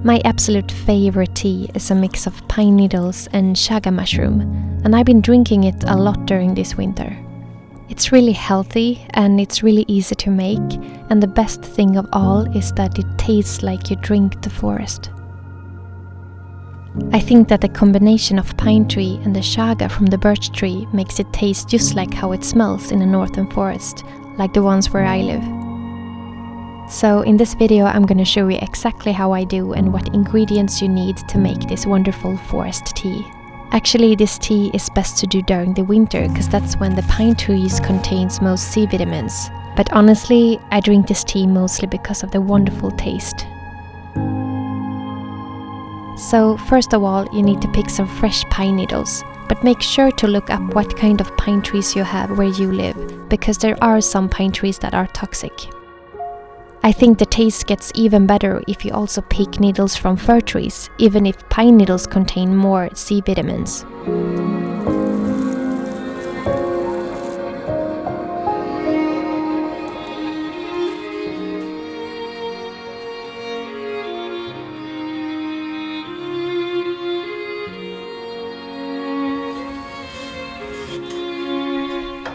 My absolute favorite tea is a mix of pine needles and chaga mushroom, and I've been drinking it a lot during this winter. It's really healthy and it's really easy to make, and the best thing of all is that it tastes like you drink the forest. I think that the combination of pine tree and the chaga from the birch tree makes it taste just like how it smells in a northern forest, like the ones where I live. So in this video I'm gonna show you exactly how I do and what ingredients you need to make this wonderful forest tea. Actually, this tea is best to do during the winter because that's when the pine trees contains most C vitamins. But honestly, I drink this tea mostly because of the wonderful taste. So first of all, you need to pick some fresh pine needles, but make sure to look up what kind of pine trees you have where you live, because there are some pine trees that are toxic. I think the taste gets even better if you also pick needles from fir trees, even if pine needles contain more C vitamins.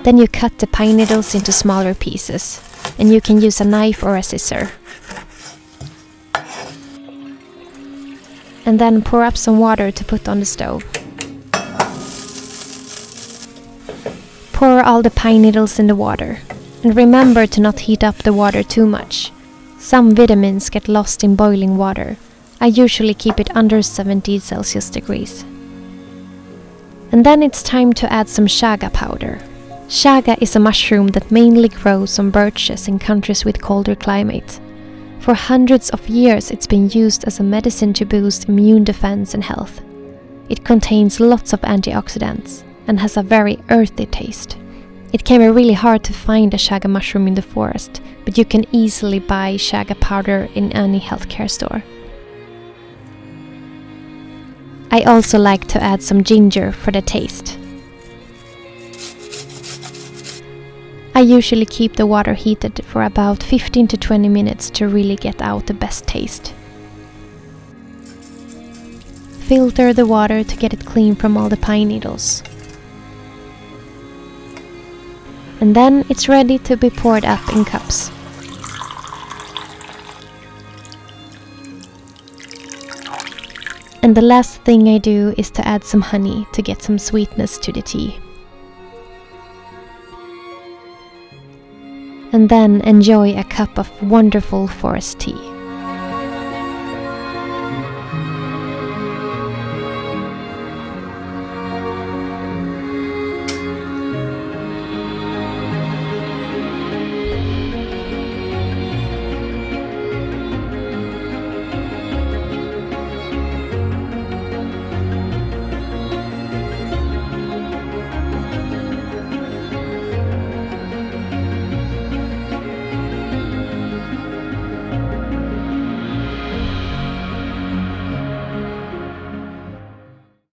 Then you cut the pine needles into smaller pieces, and you can use a knife or a scissor. And then pour up some water to put on the stove. Pour all the pine needles in the water, and remember to not heat up the water too much. Some vitamins get lost in boiling water. I usually keep it under 70 Celsius degrees. And then it's time to add some chaga powder. Chaga is a mushroom that mainly grows on birches in countries with colder climate. For hundreds of years it's been used as a medicine to boost immune defense and health. It contains lots of antioxidants and has a very earthy taste. It can be really hard to find a chaga mushroom in the forest, but you can easily buy chaga powder in any healthcare store. I also like to add some ginger for the taste. I usually keep the water heated for about 15 to 20 minutes to really get out the best taste. Filter the water to get it clean from all the pine needles. And then it's ready to be poured up in cups. And the last thing I do is to add some honey to get some sweetness to the tea. And then enjoy a cup of wonderful forest tea.